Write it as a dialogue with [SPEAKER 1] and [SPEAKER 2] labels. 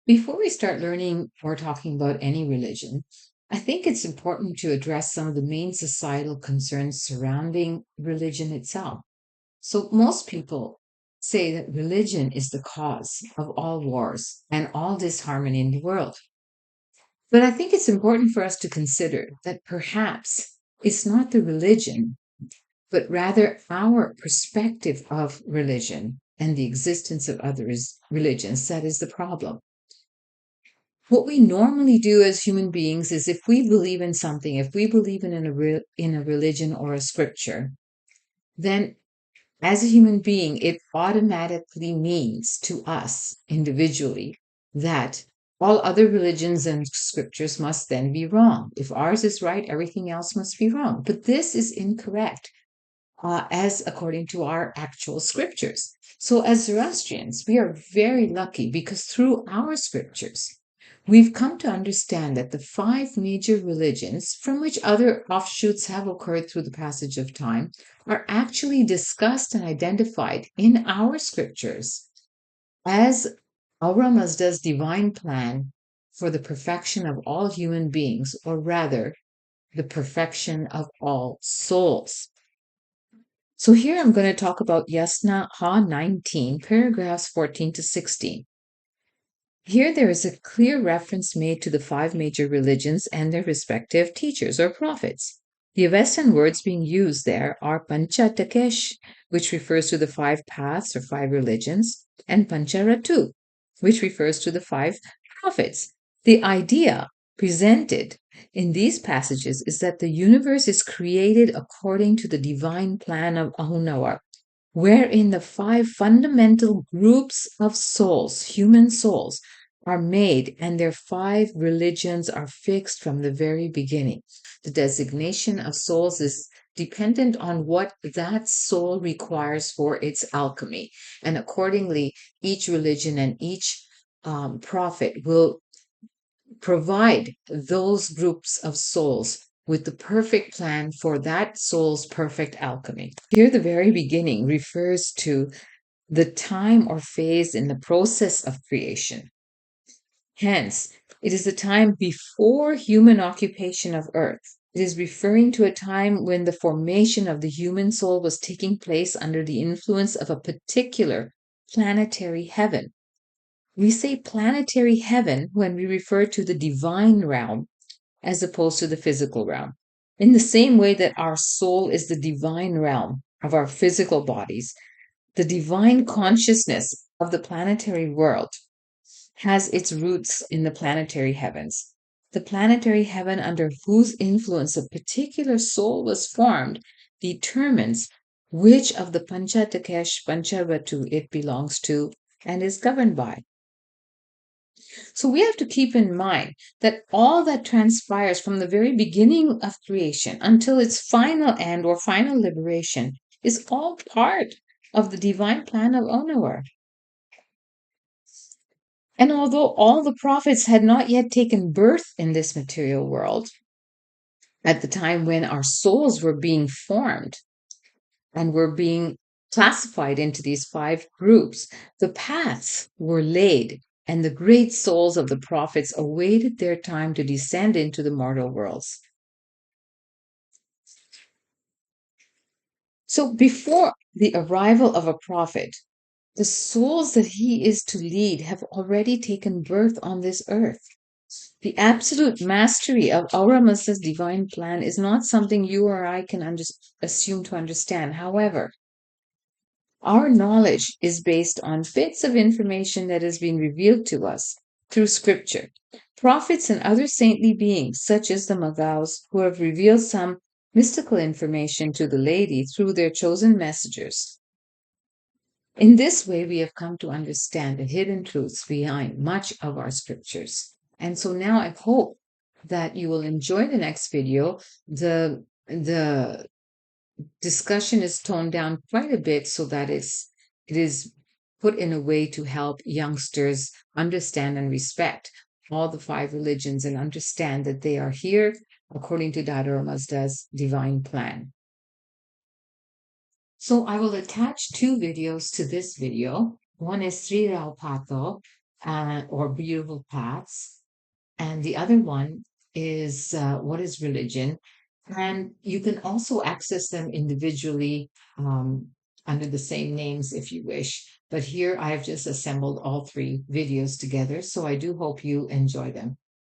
[SPEAKER 1] Before we start learning or talking about any religion, I think it's important to address some of the main societal concerns surrounding religion itself. So, most people say that religion is the cause of all wars and all disharmony in the world. But I think it's important for us to consider that perhaps it's not the religion, but rather our perspective of religion and the existence of other religions that is the problem. What we normally do as human beings is if we believe in something, if we believe in a religion or a scripture, then as a human being, it automatically means to us individually that all other religions and scriptures must then be wrong. If ours is right, everything else must be wrong. But this is incorrect, as according to our actual scriptures. So, as Zoroastrians, we are very lucky because through our scriptures, we've come to understand that the five major religions, from which other offshoots have occurred through the passage of time, are actually discussed and identified in our scriptures as Ahura Mazda's divine plan for the perfection of all human beings, or rather, the perfection of all souls. So here I'm going to talk about Yasna Ha 19, paragraphs 14 to 16. Here there is a clear reference made to the five major religions and their respective teachers or prophets. The Avestan words being used there are Pancha Tkaesha, which refers to the five paths or five religions, and Pancha Ratu, which refers to the five prophets. The idea presented in these passages is that the universe is created according to the divine plan of Ahunawar, wherein the five fundamental groups of souls, human souls, are made and their five religions are fixed from the very beginning. The designation of souls is dependent on what that soul requires for its alchemy. And accordingly, each religion and each prophet will provide those groups of souls with the perfect plan for that soul's perfect alchemy. Here, the very beginning refers to the time or phase in the process of creation. Hence, it is the time before human occupation of earth. It is referring to a time when the formation of the human soul was taking place under the influence of a particular planetary heaven. We say planetary heaven when we refer to the divine realm as opposed to the physical realm. In the same way that our soul is the divine realm of our physical bodies, the divine consciousness of the planetary world has its roots in the planetary heavens. The planetary heaven under whose influence a particular soul was formed determines which of the Pancha Tkaesha Pancha Ratu it belongs to and is governed by. So we have to keep in mind that all that transpires from the very beginning of creation until its final end or final liberation is all part of the divine plan of Onawar. And although all the prophets had not yet taken birth in this material world, at the time when our souls were being formed and were being classified into these five groups, the paths were laid, and the great souls of the prophets awaited their time to descend into the mortal worlds. So before the arrival of a prophet, the souls that he is to lead have already taken birth on this earth. The absolute mastery of Ahura Mazda's divine plan is not something you or I can assume to understand. However, our knowledge is based on bits of information that has been revealed to us through scripture. Prophets and other saintly beings, such as the Magaus, who have revealed some mystical information to the laity through their chosen messengers. In this way, we have come to understand the hidden truths behind much of our scriptures. And so now I hope that you will enjoy the next video. The discussion is toned down quite a bit so that it is put in a way to help youngsters understand and respect all the five religions and understand that they are here according to Ahura Mazda's divine plan. So I will attach two videos to this video. One is Sri Rao Pato, or beautiful paths. And the other one is what is religion? And you can also access them individually under the same names if you wish. But here I have just assembled all three videos together. So I do hope you enjoy them.